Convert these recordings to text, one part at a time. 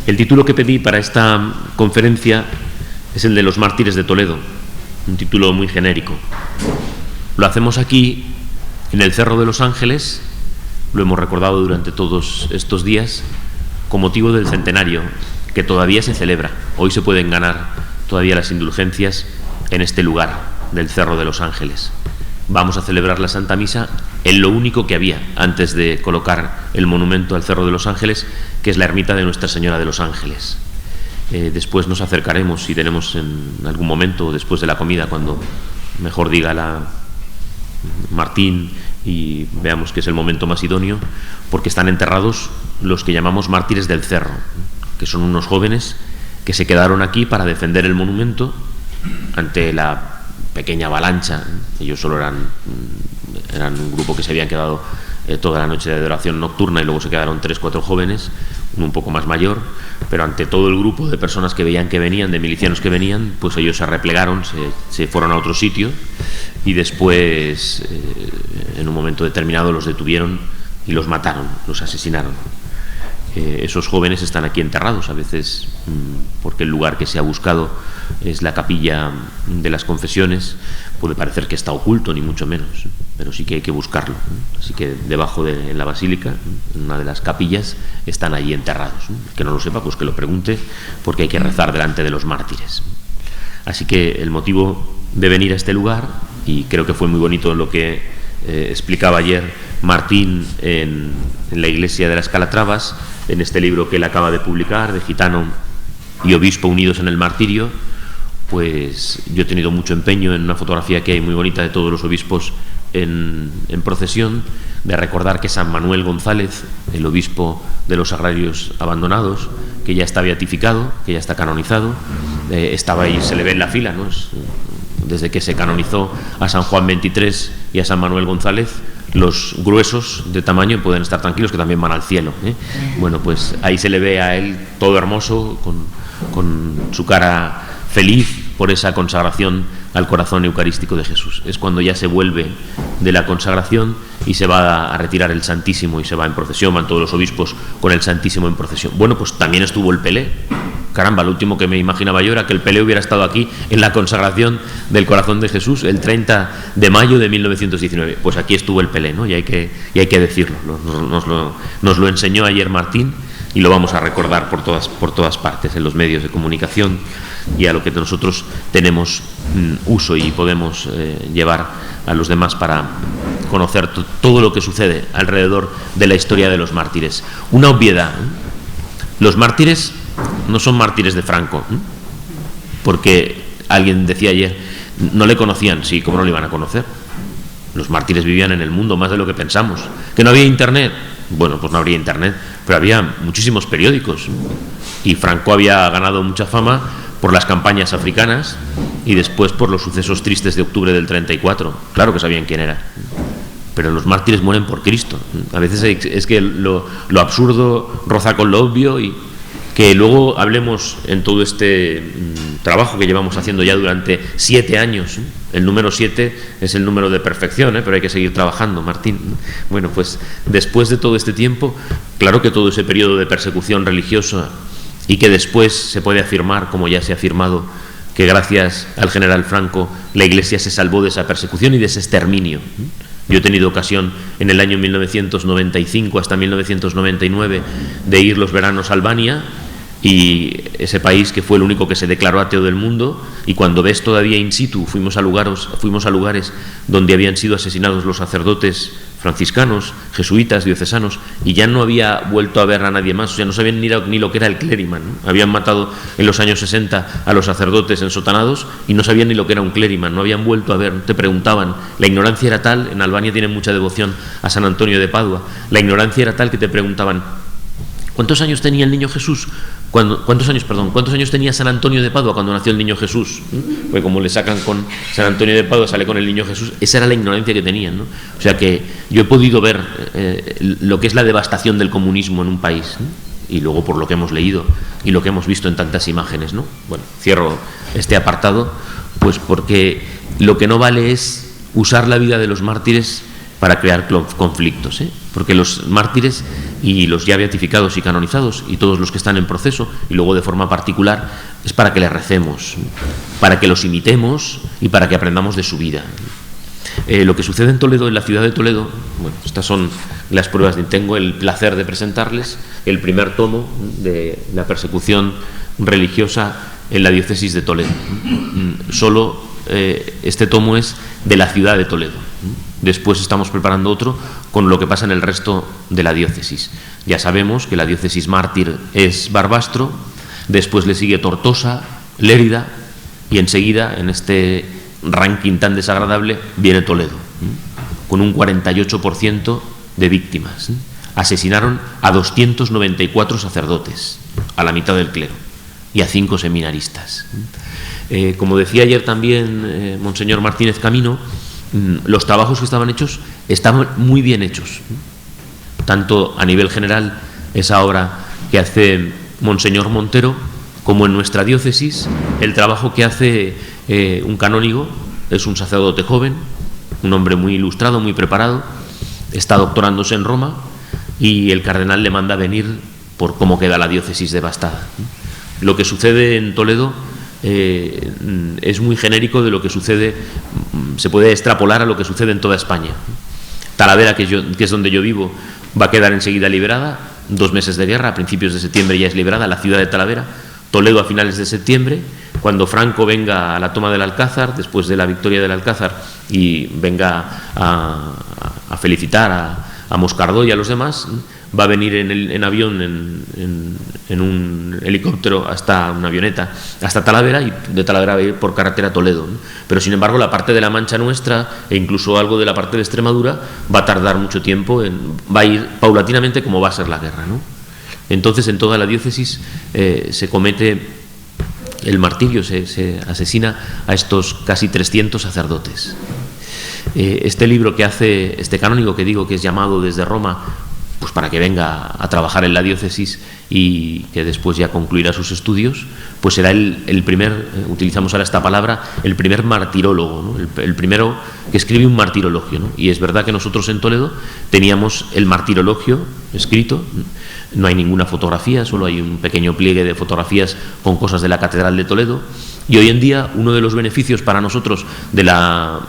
El título que pedí para esta conferencia es el de los mártires de Toledo, un título muy genérico. Lo hacemos aquí, en el Cerro de los Ángeles, lo hemos recordado durante todos estos días, con motivo del centenario, que todavía se celebra. Hoy se pueden ganar todavía las indulgencias en este lugar del Cerro de los Ángeles. Vamos a celebrar la Santa Misa en lo único que había antes de colocar el monumento al Cerro de los Ángeles, que es la ermita de Nuestra Señora de los Ángeles. Después nos acercaremos, si tenemos en algún momento, después de la comida, cuando mejor diga Martín y veamos que es el momento más idóneo, porque están enterrados los que llamamos mártires del Cerro, que son unos jóvenes que se quedaron aquí para defender el monumento ante la pequeña avalancha. Ellos solo eran un grupo que se habían quedado toda la noche de adoración nocturna y luego se quedaron 3 o 4 jóvenes, uno un poco más mayor, pero ante todo el grupo de personas que veían que venían, de milicianos que venían, pues ellos se replegaron, se fueron a otro sitio y después en un momento determinado los detuvieron y los mataron, los asesinaron. Esos jóvenes están aquí enterrados, a veces porque el lugar que se ha buscado es la capilla de las confesiones. Puede parecer que está oculto, ni mucho menos, pero sí que hay que buscarlo. Así que debajo de la basílica, en una de las capillas, están allí enterrados. El que no lo sepa, pues que lo pregunte, porque hay que rezar delante de los mártires. Así que el motivo de venir a este lugar, y creo que fue muy bonito lo que explicaba ayer Martín en la iglesia de las Calatravas, en este libro que él acaba de publicar, de Gitano y Obispo unidos en el martirio. Pues yo he tenido mucho empeño en una fotografía que hay muy bonita de todos los obispos en procesión, de recordar que San Manuel González, el obispo de los Agrarios Abandonados, que ya está beatificado, que ya está canonizado, estaba ahí, se le ve en la fila, ¿no? Desde que se canonizó a San Juan XXIII y a San Manuel González, los gruesos de tamaño pueden estar tranquilos, que también van al cielo, ¿eh? Bueno, pues ahí se le ve a él todo hermoso, con su cara feliz por esa consagración al corazón eucarístico de Jesús. Es cuando ya se vuelve de la consagración y se va a retirar el Santísimo y se va en procesión, van todos los obispos con el Santísimo en procesión. Bueno, pues también estuvo el Pelé. Caramba, lo último que me imaginaba yo era que el Pelé hubiera estado aquí en la consagración del corazón de Jesús el 30 de mayo de 1919. Pues aquí estuvo el Pelé, ¿no? Y hay que decirlo. Nos lo enseñó ayer Martín y lo vamos a recordar por todas partes, en los medios de comunicación y a lo que nosotros tenemos uso y podemos llevar a los demás para conocer todo lo que sucede alrededor de la historia de los mártires. Una obviedad, los mártires no son mártires de Franco, porque alguien decía ayer, no le conocían. Sí, ¿cómo no le iban a conocer? Los mártires vivían en el mundo más de lo que pensamos. ¿Que no había internet? Bueno, pues no habría internet, pero había muchísimos periódicos y Franco había ganado mucha fama por las campañas africanas y después por los sucesos tristes de octubre del 34. Claro que sabían quién era, pero los mártires mueren por Cristo. A veces es que lo absurdo roza con lo obvio, y que luego hablemos en todo este trabajo que llevamos haciendo ya durante 7 años. El número 7 es el número de perfección, pero hay que seguir trabajando, Martín. Bueno, pues después de todo este tiempo, claro que todo ese periodo de persecución religiosa, y que después se puede afirmar, como ya se ha afirmado, que gracias al general Franco la Iglesia se salvó de esa persecución y de ese exterminio. Yo he tenido ocasión en el año 1995 hasta 1999 de ir los veranos a Albania, y ese país que fue el único que se declaró ateo del mundo, y cuando ves todavía in situ, fuimos a lugares donde habían sido asesinados los sacerdotes franciscanos, jesuitas, diocesanos, y ya no había vuelto a ver a nadie más. O sea, no sabían ni lo que era el clériman, ¿no? Habían matado en los años 60 a los sacerdotes ensotanados y no sabían ni lo que era un clériman, no habían vuelto a ver. Te preguntaban, la ignorancia era tal, en Albania tienen mucha devoción a San Antonio de Padua, la ignorancia era tal que te preguntaban, ¿cuántos años tenía el niño Jesús? ¿Cuántos años tenía San Antonio de Padua cuando nació el niño Jesús? Pues como le sacan con San Antonio de Padua, sale con el niño Jesús. Esa era la ignorancia que tenían, ¿no? O sea que yo he podido ver lo que es la devastación del comunismo en un país, ¿no? Y luego por lo que hemos leído y lo que hemos visto en tantas imágenes, ¿no? Bueno, cierro este apartado, pues porque lo que no vale es usar la vida de los mártires para crear conflictos, ¿eh? porque los mártires y los ya beatificados y canonizados y todos los que están en proceso y luego de forma particular es para que les recemos, para que los imitemos y para que aprendamos de su vida. Lo que sucede en Toledo, en la ciudad de Toledo, bueno, estas son las pruebas. Tengo el placer de presentarles el primer tomo de la persecución religiosa en la diócesis de Toledo. Solo este tomo es de la ciudad de Toledo. Después estamos preparando otro con lo que pasa en el resto de la diócesis. Ya sabemos que la diócesis mártir es Barbastro, después le sigue Tortosa, Lérida y enseguida, en este ranking tan desagradable, viene Toledo, con un 48% de víctimas. Asesinaron a 294 sacerdotes, a la mitad del clero, y a 5 seminaristas. Como decía ayer también Monseñor Martínez Camino, los trabajos que estaban hechos estaban muy bien hechos. Tanto a nivel general, esa obra que hace Monseñor Montero, como en nuestra diócesis, el trabajo que hace un canónigo, es un sacerdote joven, un hombre muy ilustrado, muy preparado, está doctorándose en Roma y el cardenal le manda a venir por cómo queda la diócesis devastada. Lo que sucede en Toledo es muy genérico de lo que sucede, se puede extrapolar a lo que sucede en toda España. Talavera, que es donde yo vivo, va a quedar enseguida liberada, 2 meses de guerra, a principios de septiembre ya es liberada la ciudad de Talavera. Toledo a finales de septiembre, cuando Franco venga a la toma del Alcázar, después de la victoria del Alcázar, y venga a felicitar a Moscardó y a los demás, va a venir en avión, en un helicóptero, hasta una avioneta, hasta Talavera, y de Talavera va a ir por carretera a Toledo, ¿no? Pero sin embargo la parte de la Mancha Nuestra e incluso algo de la parte de Extremadura va a tardar mucho tiempo, va a ir paulatinamente como va a ser la guerra, ¿no? Entonces en toda la diócesis se comete el martirio, se asesina a estos casi 300 sacerdotes. Este libro que hace este canónigo, que digo que es llamado desde Roma, pues para que venga a trabajar en la diócesis y que después ya concluirá sus estudios, pues será el primer, utilizamos ahora esta palabra, el primer martirólogo, ¿no? El primero que escribe un martirologio, ¿no? Y es verdad que nosotros en Toledo teníamos el martirologio escrito, no hay ninguna fotografía, solo hay un pequeño pliegue de fotografías con cosas de la Catedral de Toledo. Y hoy en día uno de los beneficios para nosotros de la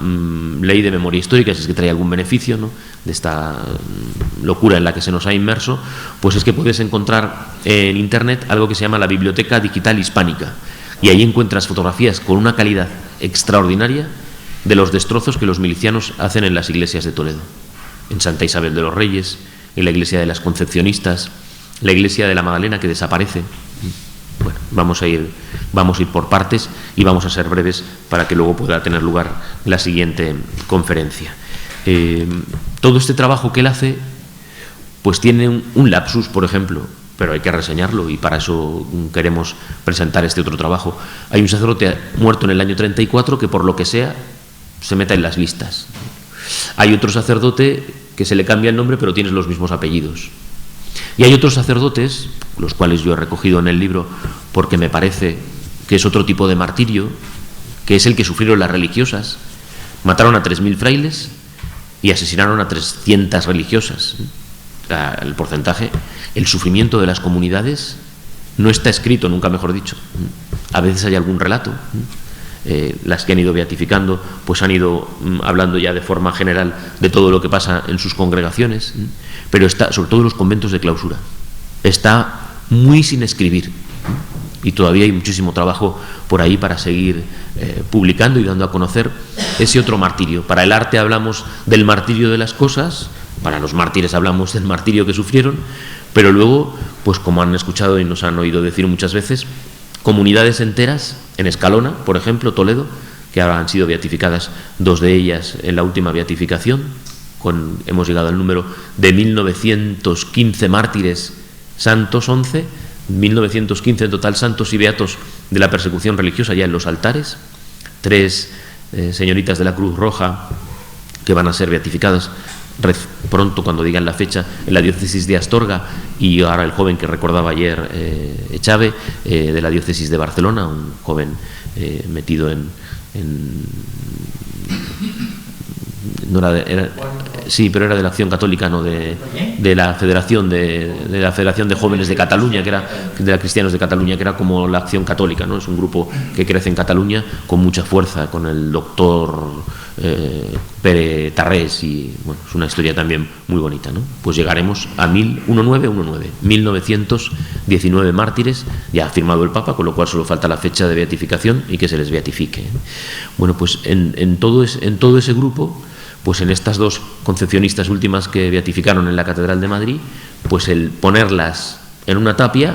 ley de memoria histórica, si es que trae algún beneficio, ¿no?, de esta locura en la que se nos ha inmerso, pues es que puedes encontrar en Internet algo que se llama la Biblioteca Digital Hispánica, y ahí encuentras fotografías con una calidad extraordinaria de los destrozos que los milicianos hacen en las iglesias de Toledo, en Santa Isabel de los Reyes, en la iglesia de las Concepcionistas, la iglesia de la Magdalena, que desaparece. Bueno, vamos a ir por partes y vamos a ser breves para que luego pueda tener lugar la siguiente conferencia. Todo este trabajo que él hace pues tiene un lapsus, por ejemplo, pero hay que reseñarlo y para eso queremos presentar este otro trabajo. Hay un sacerdote muerto en el año 34 que por lo que sea se meta en las listas. Hay otro sacerdote que se le cambia el nombre pero tiene los mismos apellidos. Y hay otros sacerdotes, los cuales yo he recogido en el libro porque me parece que es otro tipo de martirio, que es el que sufrieron las religiosas. Mataron a 3.000 frailes y asesinaron a 300 religiosas. El porcentaje, el sufrimiento de las comunidades no está escrito, nunca mejor dicho. A veces hay algún relato. Las que han ido beatificando pues han ido hablando ya de forma general de todo lo que pasa en sus congregaciones, pero está, sobre todo en los conventos de clausura, está muy sin escribir y todavía hay muchísimo trabajo por ahí para seguir publicando y dando a conocer ese otro martirio. Para el arte hablamos del martirio de las cosas, para los mártires hablamos del martirio que sufrieron, pero luego, pues como han escuchado y nos han oído decir muchas veces, comunidades enteras, en Escalona, por ejemplo, Toledo, que ahora han sido beatificadas 2 de ellas en la última beatificación, hemos llegado al número de 1915 mártires, santos 11, 1915 en total santos y beatos de la persecución religiosa ya en los altares, 3 señoritas de la Cruz Roja que van a ser beatificadas pronto, cuando digan la fecha, en la diócesis de Astorga, y ahora el joven que recordaba ayer, Echave, de la diócesis de Barcelona, un joven metido Sí, pero era de la Acción Católica, no de la Federación de Jóvenes de Cataluña, que era de la Cristianos de Cataluña, que era como la Acción Católica, ¿no? Es un grupo que crece en Cataluña con mucha fuerza, con el doctor Pere Tarrés, y bueno, es una historia también muy bonita, ¿no? Pues llegaremos a 1919 mártires, ya ha firmado el Papa, con lo cual solo falta la fecha de beatificación y que se les beatifique. Bueno, pues en todo ese grupo, pues en estas dos concepcionistas últimas que beatificaron en la Catedral de Madrid, pues el ponerlas en una tapia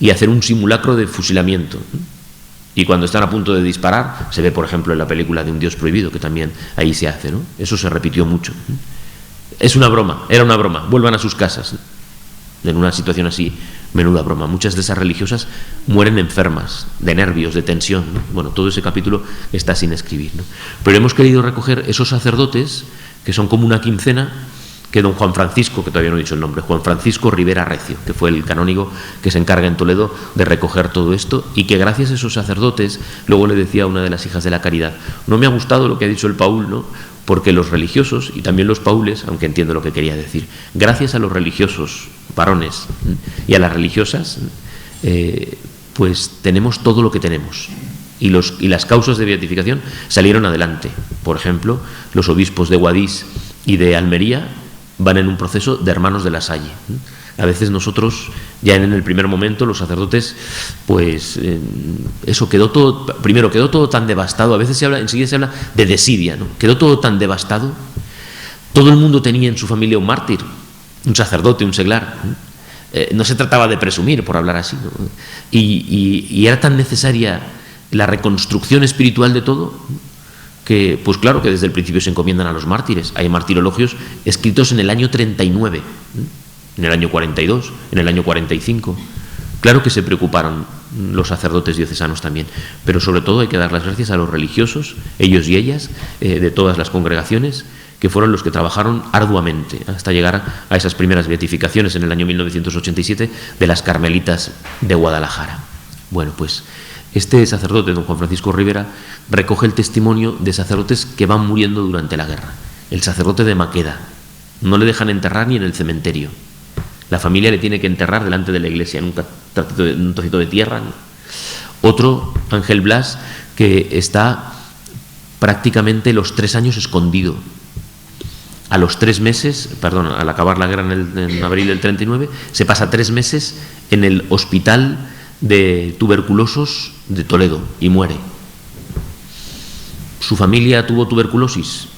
y hacer un simulacro de fusilamiento. Y cuando están a punto de disparar, se ve, por ejemplo, en la película de Un Dios prohibido, que también ahí se hace, ¿no? Eso se repitió mucho. Es una broma, era una broma, vuelvan a sus casas. En una situación así, menuda broma. Muchas de esas religiosas mueren enfermas, de nervios, de tensión, ¿no? Bueno, todo ese capítulo está sin escribir, ¿no? Pero hemos querido recoger esos sacerdotes, que son como una quincena, que don Juan Francisco, que todavía no he dicho el nombre, Juan Francisco Rivera Recio, que fue el canónigo que se encarga en Toledo de recoger todo esto, y que gracias a esos sacerdotes, luego le decía a una de las hijas de la caridad, no me ha gustado lo que ha dicho el Paul, ¿no? Porque los religiosos, y también los paules, aunque entiendo lo que quería decir, gracias a los religiosos varones y a las religiosas, pues tenemos todo lo que tenemos. Y las causas de beatificación salieron adelante. Por ejemplo, los obispos de Guadix y de Almería van en un proceso de hermanos de la Salle. A veces nosotros, ya en el primer momento, los sacerdotes, pues eso quedó todo tan devastado. A veces enseguida se habla de desidia, ¿no? Quedó todo tan devastado. Todo el mundo tenía en su familia un mártir, un sacerdote, un seglar. No se trataba de presumir, por hablar así, ¿no? Y era tan necesaria la reconstrucción espiritual de todo, que, pues claro, que desde el principio se encomiendan a los mártires. Hay martirologios escritos en el año 39, en el año 42, en el año 45. Claro que se preocuparon los sacerdotes diocesanos también, pero sobre todo hay que dar las gracias a los religiosos, ellos y ellas, de todas las congregaciones, que fueron los que trabajaron arduamente hasta llegar a esas primeras beatificaciones en el año 1987 de las Carmelitas de Guadalajara. Bueno, pues este sacerdote, don Juan Francisco Rivera, recoge el testimonio de sacerdotes que van muriendo durante la guerra. El sacerdote de Maqueda, no le dejan enterrar ni en el cementerio. La familia le tiene que enterrar delante de la iglesia, en un trocito de tierra, ¿no? Otro, Ángel Blas, que está prácticamente los 3 años escondido. A los 3 meses, al acabar la guerra en abril del 39, se pasa 3 meses en el hospital de tuberculosos de Toledo y muere. Su familia tuvo tuberculosis,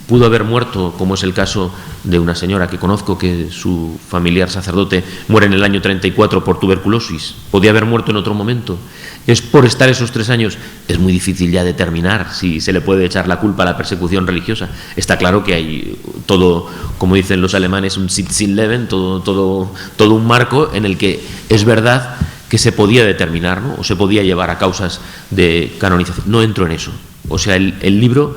pudo haber muerto, como es el caso de una señora que conozco, que su familiar sacerdote muere en el año 34 por tuberculosis. Podía haber muerto en otro momento. Es por estar esos 3 años. Es muy difícil ya determinar si se le puede echar la culpa a la persecución religiosa. Está claro que hay todo, como dicen los alemanes, un Sitzleben, todo un marco en el que es verdad que se podía determinar, ¿no? O se podía llevar a causas de canonización. No entro en eso. O sea, el libro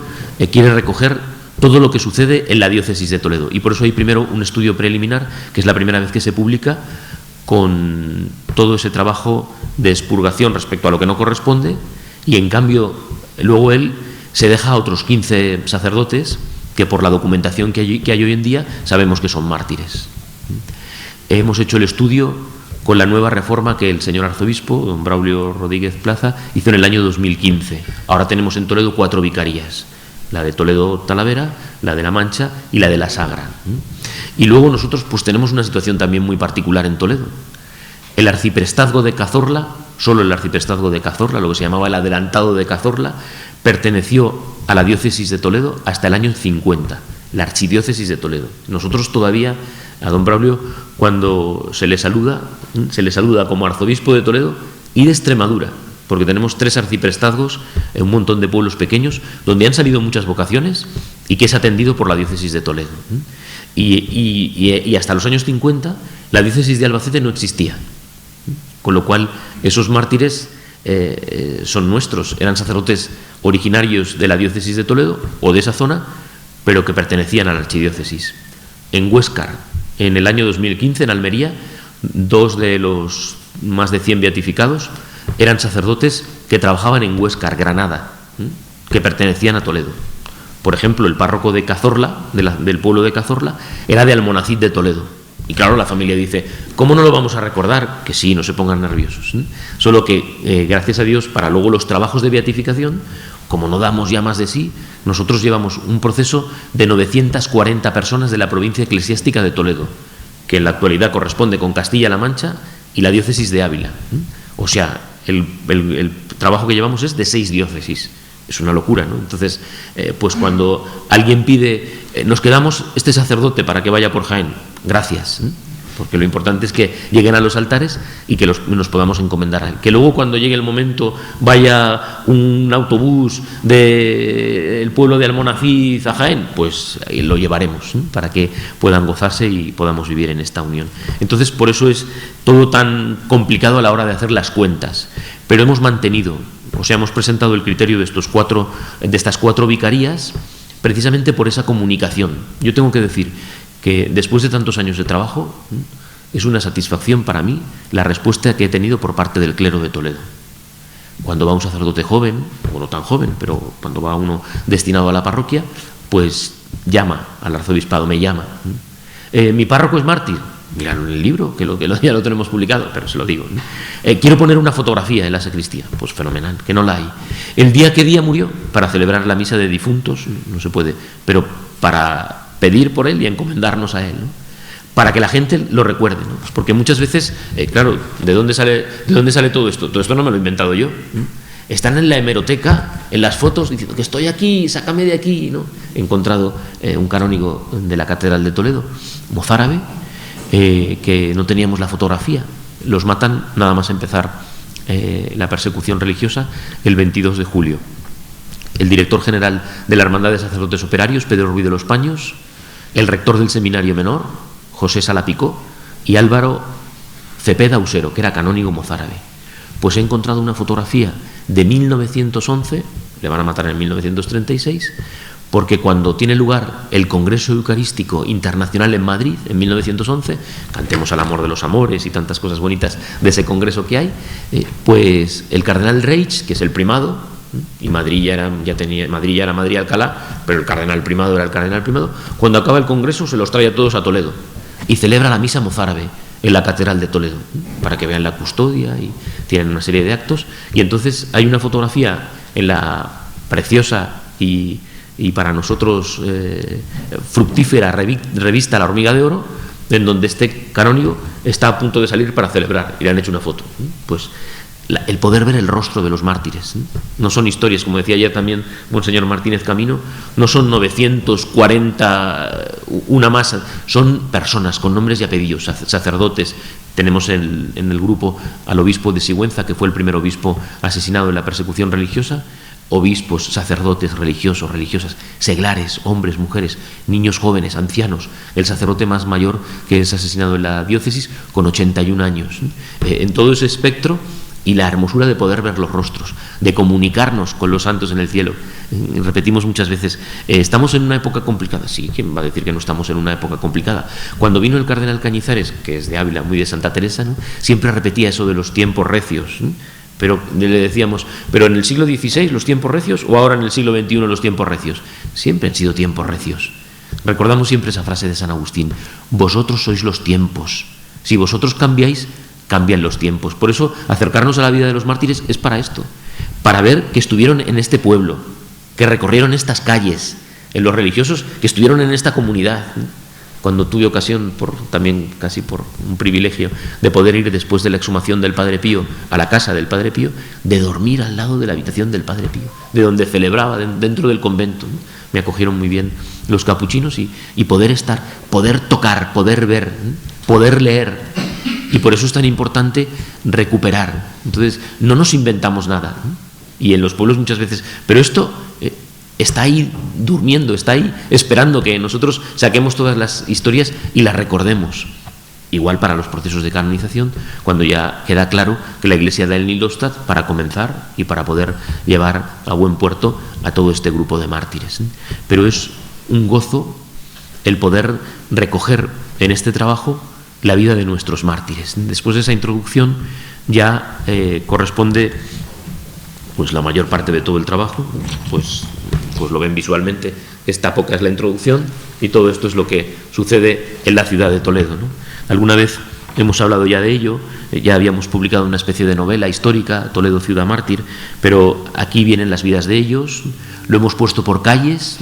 quiere recoger todo lo que sucede en la diócesis de Toledo, y por eso hay primero un estudio preliminar, que es la primera vez que se publica, con todo ese trabajo de expurgación respecto a lo que no corresponde, y en cambio luego él se deja a otros 15 sacerdotes que por la documentación que hay hoy en día sabemos que son mártires. Hemos hecho el estudio con la nueva reforma que el señor arzobispo, don Braulio Rodríguez Plaza, hizo en el año 2015. Ahora tenemos en Toledo 4 vicarías, la de Toledo-Talavera, la de La Mancha y la de La Sagra. Y luego nosotros pues tenemos una situación también muy particular en Toledo. El arciprestazgo de Cazorla, solo el arciprestazgo de Cazorla, lo que se llamaba el adelantado de Cazorla, perteneció a la diócesis de Toledo hasta el año 50, la archidiócesis de Toledo. Nosotros todavía, a don Braulio, cuando se le saluda como arzobispo de Toledo y de Extremadura, porque tenemos 3 arciprestazgos en un montón de pueblos pequeños donde han salido muchas vocaciones y que es atendido por la diócesis de Toledo. Y hasta los años 50 la diócesis de Albacete no existía, con lo cual esos mártires son nuestros, eran sacerdotes originarios de la diócesis de Toledo o de esa zona, pero que pertenecían a la archidiócesis. En Huéscar, en el año 2015, en Almería, 2 de los más de 100 beatificados eran sacerdotes que trabajaban en Huéscar, Granada, que pertenecían a Toledo. Por ejemplo, el párroco de Cazorla, del pueblo de Cazorla, era de Almonacid de Toledo. Y claro, la familia dice, ¿cómo no lo vamos a recordar? Que sí, no se pongan nerviosos. Solo que, gracias a Dios, para luego los trabajos de beatificación, como no damos ya más de sí, nosotros llevamos un proceso de 940 personas de la provincia eclesiástica de Toledo, que en la actualidad corresponde con Castilla-La Mancha y la diócesis de Ávila. O sea, el trabajo que llevamos es de 6 diócesis. Es una locura, ¿no? Entonces, pues cuando alguien pide, nos quedamos este sacerdote para que vaya por Jaén, gracias, porque lo importante es que lleguen a los altares y que nos podamos encomendar a él. Que luego, cuando llegue el momento, vaya un autobús del pueblo de Almonacid a Jaén, pues lo llevaremos, para que puedan gozarse y podamos vivir en esta unión. Entonces, por eso es todo tan complicado a la hora de hacer las cuentas, pero hemos mantenido, o sea, hemos presentado el criterio de estas 4 vicarías, precisamente por esa comunicación. Yo tengo que decir que después de tantos años de trabajo, es una satisfacción para mí la respuesta que he tenido por parte del clero de Toledo. Cuando va un sacerdote joven, o no tan joven, pero cuando va uno destinado a la parroquia, pues llama al arzobispado, me llama. Mi párroco es mártir. Míralo en el libro, que ya lo tenemos publicado, pero se lo digo. Quiero poner una fotografía en la sacristía. Pues fenomenal, que no la hay. ¿El día qué día murió? Para celebrar la misa de difuntos, no se puede, pero para pedir por él y encomendarnos a él, ¿no? Para que la gente lo recuerde, ¿no? Pues porque muchas veces, claro, ¿de dónde sale todo esto? Todo esto no me lo he inventado yo. Están en la hemeroteca, en las fotos, diciendo que estoy aquí, sácame de aquí, ¿no? He encontrado un canónigo de la Catedral de Toledo, mozárabe, que no teníamos la fotografía. Los matan nada más empezar la persecución religiosa el 22 de julio. El director general de la Hermandad de Sacerdotes Operarios, Pedro Ruiz de los Paños, el rector del Seminario Menor, José Salapicó, y Álvaro Cepeda Usero, que era canónigo mozárabe. Pues he encontrado una fotografía de 1911, le van a matar en 1936, porque cuando tiene lugar el Congreso Eucarístico Internacional en Madrid, en 1911, cantemos al amor de los amores y tantas cosas bonitas de ese congreso que hay, pues el cardenal Reich, que es el primado, y Madrid ya era Madrid Alcalá, pero el cardenal primado era el cardenal primado, cuando acaba el congreso se los trae a todos a Toledo y celebra la misa mozárabe en la Catedral de Toledo, para que vean la custodia, y tienen una serie de actos. Y entonces hay una fotografía en la preciosa y para nosotros fructífera revista La Hormiga de Oro, en donde este canónigo está a punto de salir para celebrar, y le han hecho una foto. Pues el poder ver el rostro de los mártires. No son historias, como decía ayer también Monseñor Martínez Camino, no son 940, una masa, son personas con nombres y apellidos, sacerdotes. Tenemos en el grupo al obispo de Sigüenza, que fue el primer obispo asesinado en la persecución religiosa, obispos, sacerdotes, religiosos, religiosas, seglares, hombres, mujeres, niños jóvenes, ancianos, el sacerdote más mayor que es asesinado en la diócesis con 81 años. En todo ese espectro, y la hermosura de poder ver los rostros, de comunicarnos con los santos en el cielo. Repetimos muchas veces, estamos en una época complicada. Sí, ¿quién va a decir que no estamos en una época complicada? Cuando vino el cardenal Cañizares, que es de Ávila, muy de Santa Teresa, ¿no?, siempre repetía eso de los tiempos recios, ¿no? Pero le decíamos, ¿pero en el siglo XVI los tiempos recios o ahora en el siglo XXI los tiempos recios? Siempre han sido tiempos recios. Recordamos siempre esa frase de San Agustín: vosotros sois los tiempos. Si vosotros cambiáis, cambian los tiempos. Por eso acercarnos a la vida de los mártires es para esto, para ver que estuvieron en este pueblo, que recorrieron estas calles, en los religiosos que estuvieron en esta comunidad. Cuando tuve ocasión, también casi por un privilegio, de poder ir después de la exhumación del Padre Pío a la casa del Padre Pío, de dormir al lado de la habitación del Padre Pío, de donde celebraba, dentro del convento. Me acogieron muy bien los capuchinos, y poder estar, poder tocar, poder ver, poder leer. Y por eso es tan importante recuperar. Entonces, no nos inventamos nada, ¿no? Y en los pueblos muchas veces, pero esto está ahí durmiendo, está ahí esperando que nosotros saquemos todas las historias y las recordemos. Igual para los procesos de canonización, cuando ya queda claro que la Iglesia da el Nilostat para comenzar y para poder llevar a buen puerto a todo este grupo de mártires. Pero es un gozo el poder recoger en este trabajo la vida de nuestros mártires. Después de esa introducción ya corresponde pues la mayor parte de todo el trabajo, pues lo ven visualmente Esta poca es la introducción y todo esto es lo que sucede en la ciudad de Toledo, ¿no? Alguna vez hemos hablado ya de ello, ya habíamos publicado una especie de novela histórica, Toledo Ciudad Mártir, pero aquí vienen las vidas de ellos, lo hemos puesto por calles.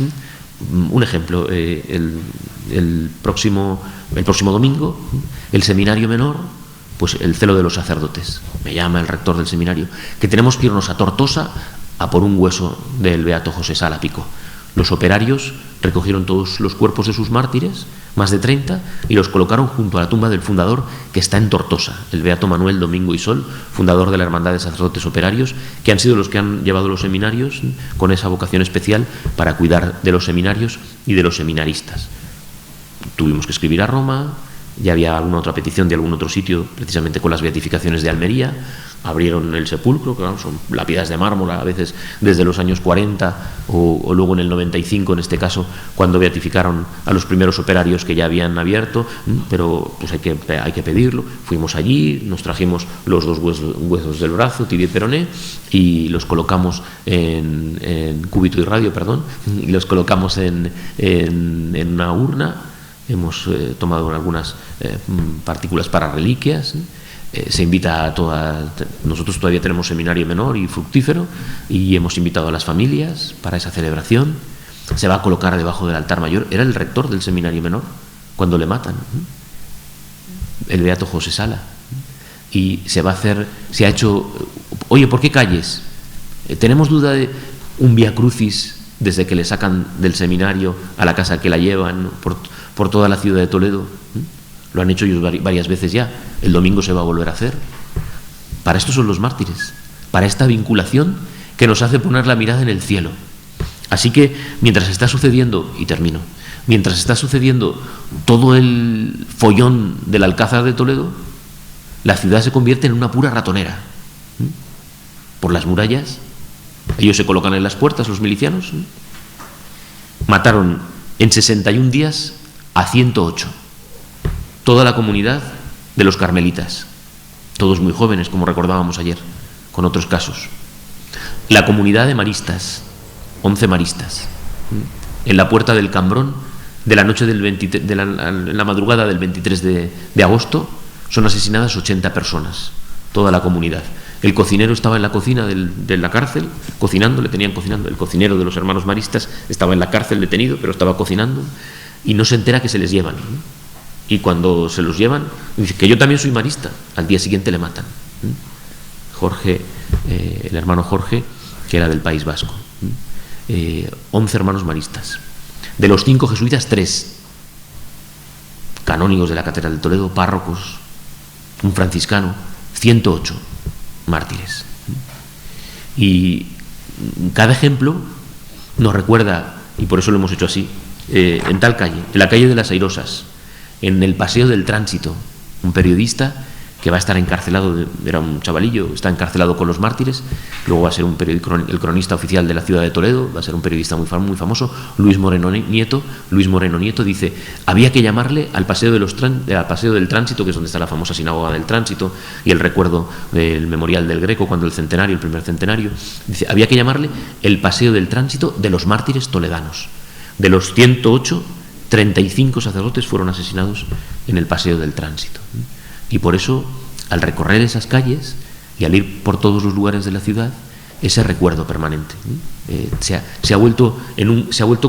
Un ejemplo, el próximo domingo, el seminario menor, pues el celo de los sacerdotes. Me llama el rector del seminario, que tenemos que irnos a Tortosa a por un hueso del beato José Sala Pico. Los operarios recogieron todos los cuerpos de sus mártires, más de 30, y los colocaron junto a la tumba del fundador, que está en Tortosa, el beato Manuel Domingo y Sol, fundador de la Hermandad de Sacerdotes Operarios, que han sido los que han llevado los seminarios con esa vocación especial para cuidar de los seminarios y de los seminaristas. Tuvimos que escribir a Roma, ya había alguna otra petición de algún otro sitio, precisamente con las beatificaciones de Almería. Abrieron el sepulcro, que son lápidas de mármol, a veces desde los años 40 o luego en el 95, en este caso, cuando beatificaron a los primeros operarios que ya habían abierto, pero pues hay que pedirlo. Fuimos allí, nos trajimos los dos huesos del brazo, tibia y peroné, y los colocamos en cúbito y radio, y los colocamos en una urna. Hemos tomado algunas partículas para reliquias. Se invita a todas. Nosotros todavía tenemos seminario menor y fructífero y hemos invitado a las familias para esa celebración. Se va a colocar debajo del altar mayor. Era el rector del seminario menor cuando le matan, el beato José Sala. Y se va a hacer, se ha hecho. Oye, ¿por qué calles? Tenemos duda de un vía crucis desde que le sacan del seminario a la casa que la llevan por toda la ciudad de Toledo. Lo han hecho ellos varias veces ya. El domingo se va a volver a hacer. Para esto son los mártires, para esta vinculación que nos hace poner la mirada en el cielo. Así que mientras está sucediendo, y termino, mientras está sucediendo todo el follón del Alcázar de Toledo, la ciudad se convierte en una pura ratonera. Por las murallas, ellos se colocan en las puertas, los milicianos. Mataron en 61 días a 108. Toda la comunidad de los carmelitas, todos muy jóvenes, como recordábamos ayer, con otros casos. La comunidad de maristas, 11 maristas. En la puerta del Cambrón, de la noche del en la madrugada del 23 de agosto, son asesinadas 80 personas, toda la comunidad. El cocinero estaba en la cocina de la cárcel, cocinando, le tenían cocinando. El cocinero de los hermanos maristas estaba en la cárcel detenido, pero estaba cocinando, y no se entera que se les llevan. Y cuando se los llevan, dice que yo también soy marista. Al día siguiente le matan. Jorge, el hermano Jorge, que era del País Vasco. 11 hermanos maristas. De los 5 jesuitas, 3 canónigos de la Catedral de Toledo, párrocos, un franciscano, 108 mártires. Y cada ejemplo nos recuerda, y por eso lo hemos hecho así, en tal calle, en la calle de las Airosas, en el Paseo del Tránsito, un periodista que va a estar encarcelado, era un chavalillo, está encarcelado con los mártires, luego va a ser el cronista oficial de la ciudad de Toledo, va a ser un periodista muy famoso, Luis Moreno Nieto dice, había que llamarle al Paseo del Tránsito, que es donde está la famosa sinagoga del Tránsito, y el recuerdo del memorial del Greco, cuando el primer centenario, dice, había que llamarle el Paseo del Tránsito de los mártires toledanos. De los 108, 35 sacerdotes fueron asesinados en el Paseo del Tránsito. Y por eso, al recorrer esas calles y al ir por todos los lugares de la ciudad, ese recuerdo permanente se ha vuelto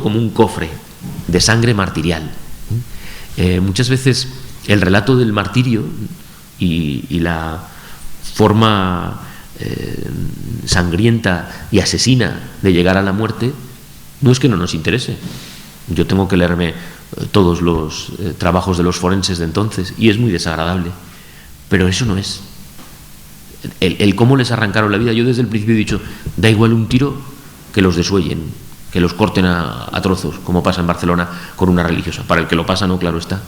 como un cofre de sangre martirial. Muchas veces el relato del martirio y la forma sangrienta y asesina de llegar a la muerte no es que no nos interese. Yo tengo que leerme todos los trabajos de los forenses de entonces y es muy desagradable, pero eso no es el cómo les arrancaron la vida. Yo desde el principio he dicho, da igual un tiro que los desuellen, que los corten a trozos, como pasa en Barcelona con una religiosa. Para el que lo pasa no, claro está,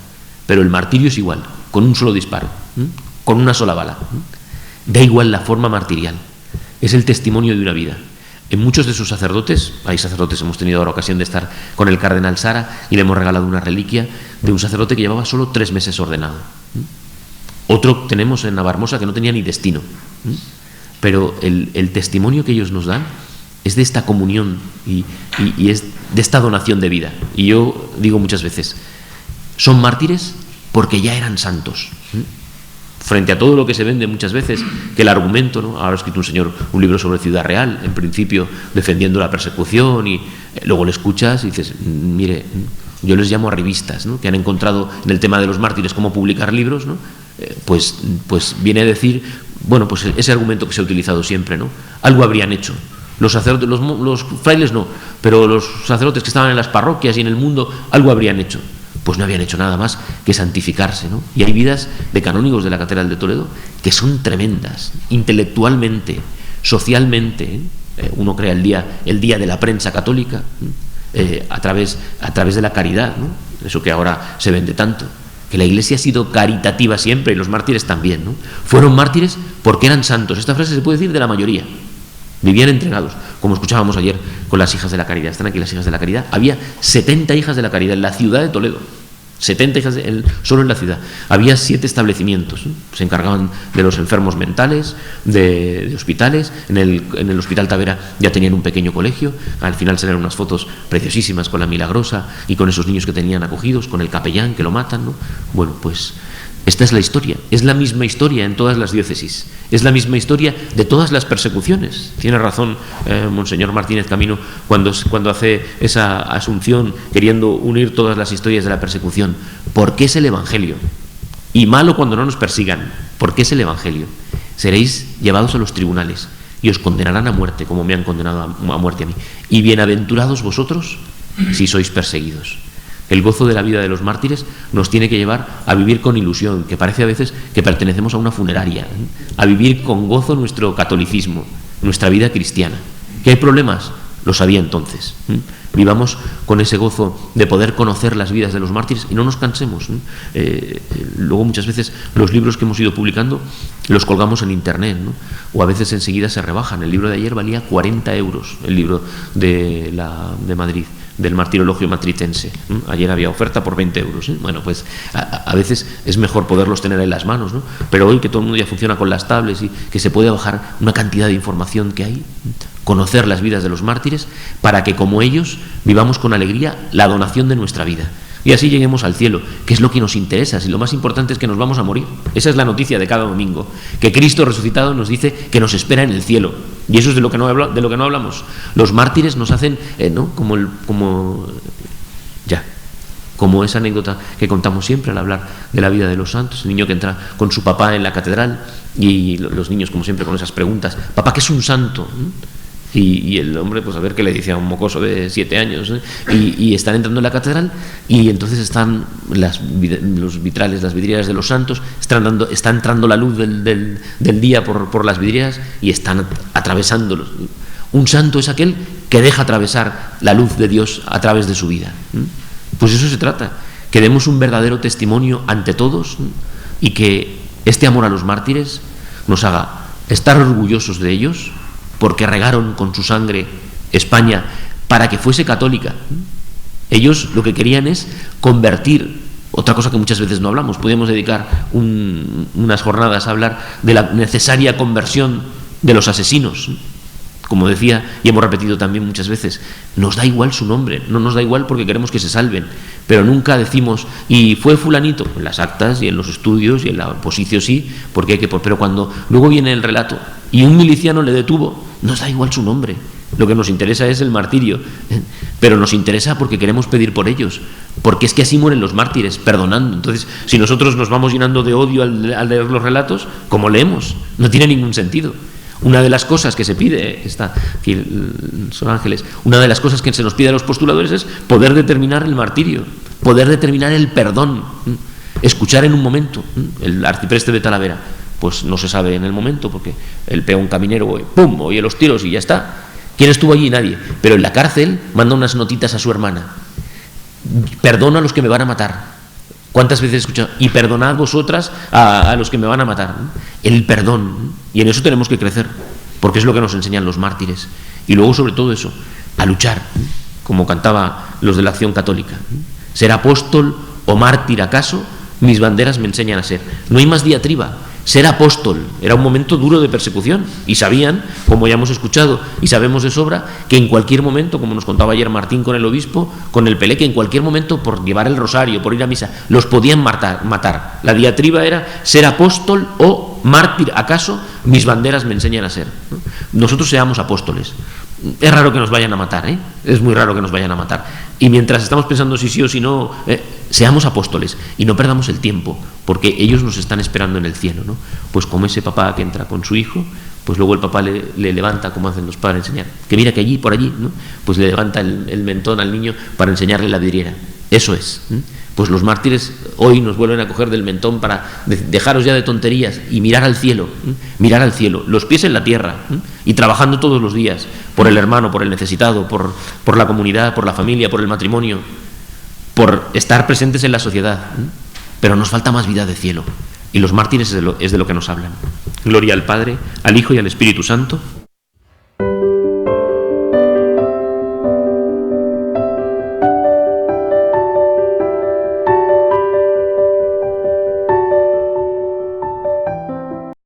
pero el martirio es igual, con un solo disparo, con una sola bala. Da igual la forma martirial, es el testimonio de una vida. En muchos de esos sacerdotes, hemos tenido ahora ocasión de estar con el cardenal Sara y le hemos regalado una reliquia de un sacerdote que llevaba solo 3 meses ordenado. Otro tenemos en Navarmosa que no tenía ni destino. Pero el testimonio que ellos nos dan es de esta comunión y es de esta donación de vida. Y yo digo muchas veces, son mártires porque ya eran santos. Frente a todo lo que se vende muchas veces, que el argumento, ¿no? Ahora ha escrito un señor un libro sobre Ciudad Real, en principio defendiendo la persecución, y luego le escuchas y dices, mire, yo les llamo arribistas, ¿no? Que han encontrado en el tema de los mártires cómo publicar libros, ¿no? Pues viene a decir, bueno, pues ese argumento que se ha utilizado siempre, ¿no? Algo habrían hecho. Los sacerdotes, los frailes no, pero los sacerdotes que estaban en las parroquias y en el mundo, algo habrían hecho. Pues no habían hecho nada más que santificarse, ¿no? Y hay vidas de canónigos de la Catedral de Toledo que son tremendas, intelectualmente, socialmente. Uno crea el día de la prensa católica, a través de la caridad, ¿no? Eso que ahora se vende tanto. Que la Iglesia ha sido caritativa siempre y los mártires también, ¿no? Fueron mártires porque eran santos. Esta frase se puede decir de la mayoría. Vivían entregados, como escuchábamos ayer con las hijas de la caridad. Están aquí las hijas de la caridad. Había 70 hijas de la caridad en la ciudad de Toledo. 70 hijas solo en la ciudad. Había 7 establecimientos, ¿no? Se encargaban de los enfermos mentales, de hospitales. En el Hospital Tavera ya tenían un pequeño colegio. Al final salieron unas fotos preciosísimas con la Milagrosa y con esos niños que tenían acogidos, con el capellán que lo matan, ¿no? Bueno, pues esta es la historia, es la misma historia en todas las diócesis, es la misma historia de todas las persecuciones. Tiene razón Monseñor Martínez Camino cuando hace esa asunción queriendo unir todas las historias de la persecución. ¿Por qué es el Evangelio? Y malo cuando no nos persigan. ¿Por qué es el Evangelio? Seréis llevados a los tribunales y os condenarán a muerte, como me han condenado a muerte a mí. Y bienaventurados vosotros si sois perseguidos. El gozo de la vida de los mártires nos tiene que llevar a vivir con ilusión, que parece a veces que pertenecemos a una funeraria, a vivir con gozo nuestro catolicismo, nuestra vida cristiana. ¿Que hay problemas? Lo sabía entonces. Vivamos con ese gozo de poder conocer las vidas de los mártires y no nos cansemos. Luego muchas veces los libros que hemos ido publicando los colgamos en internet, ¿no? O a veces enseguida se rebajan. El libro de ayer valía 40 euros, el libro de Madrid, del martirologio matritense. Ayer había oferta por 20 euros. Bueno, pues a veces es mejor poderlos tener en las manos, ¿no? Pero hoy que todo el mundo ya funciona con las tablets y que se puede bajar una cantidad de información que hay, conocer las vidas de los mártires para que como ellos vivamos con alegría la donación de nuestra vida. Y así lleguemos al cielo, que es lo que nos interesa, si lo más importante es que nos vamos a morir. Esa es la noticia de cada domingo, que Cristo resucitado nos dice que nos espera en el cielo. Y eso es de lo que no hablamos. Los mártires nos hacen, ¿no? Como esa anécdota que contamos siempre al hablar de la vida de los santos, el niño que entra con su papá en la catedral y los niños, como siempre, con esas preguntas: papá, ¿qué es un santo? Y el hombre, pues a ver qué le dice a un mocoso de 7 años, y están entrando en la catedral y entonces están los vitrales, las vidrieras de los santos, está entrando la luz del día por las vidrieras y están atravesándolos. Un santo es aquel que deja atravesar la luz de Dios a través de su vida. Pues eso se trata, que demos un verdadero testimonio ante todos y que este amor a los mártires nos haga estar orgullosos de ellos, porque regaron con su sangre España para que fuese católica. Ellos lo que querían es convertir, otra cosa que muchas veces no hablamos. Podemos dedicar unas jornadas a hablar de la necesaria conversión de los asesinos. Como decía, y hemos repetido también muchas veces, nos da igual su nombre, no nos da igual porque queremos que se salven, pero nunca decimos, y fue fulanito, en las actas y en los estudios y en la oposición sí, porque pero cuando luego viene el relato y un miliciano le detuvo, nos da igual su nombre. Lo que nos interesa es el martirio, pero nos interesa porque queremos pedir por ellos, porque es que así mueren los mártires, perdonando. Entonces, si nosotros nos vamos llenando de odio al leer los relatos, ¿cómo leemos? No tiene ningún sentido. Una de las cosas que se pide, está aquí Son Ángeles, una de las cosas que se nos pide a los postuladores es poder determinar el martirio, poder determinar el perdón, escuchar en un momento. El arcipreste de Talavera, pues no se sabe en el momento, porque el peón caminero, ¡pum!, oye los tiros y ya está. ¿Quién estuvo allí? Nadie. Pero en la cárcel manda unas notitas a su hermana: perdono a los que me van a matar. ¿Cuántas veces he escuchado? Y perdonad vosotras a los que me van a matar. El perdón. Y en eso tenemos que crecer, porque es lo que nos enseñan los mártires. Y luego, sobre todo eso, a luchar, como cantaba los de la Acción Católica. ¿Ser apóstol o mártir acaso? Mis banderas me enseñan a ser. No hay más diatriba. Ser apóstol era un momento duro de persecución y sabían, como ya hemos escuchado y sabemos de sobra, que en cualquier momento, como nos contaba ayer Martín con el obispo, con el Pelé, que en cualquier momento por llevar el rosario, por ir a misa, los podían matar. La diatriba era ser apóstol o mártir. ¿Acaso mis banderas me enseñan a ser? Nosotros seamos apóstoles. Es raro que nos vayan a matar, ¿eh? Es muy raro que nos vayan a matar. Y mientras estamos pensando si sí o si no, seamos apóstoles y no perdamos el tiempo, porque ellos nos están esperando en el cielo, ¿no? Pues como ese papá que entra con su hijo, pues luego el papá le levanta, como hacen los padres, enseñar. Que mira que allí, por allí, ¿no? Pues le levanta el mentón al niño para enseñarle la vidriera. Eso es. Pues los mártires hoy nos vuelven a coger del mentón para dejaros ya de tonterías y mirar al cielo, los pies en la tierra y trabajando todos los días por el hermano, por el necesitado, por la comunidad, por la familia, por el matrimonio, por estar presentes en la sociedad. Pero nos falta más vida de cielo y los mártires es de lo que nos hablan. Gloria al Padre, al Hijo y al Espíritu Santo.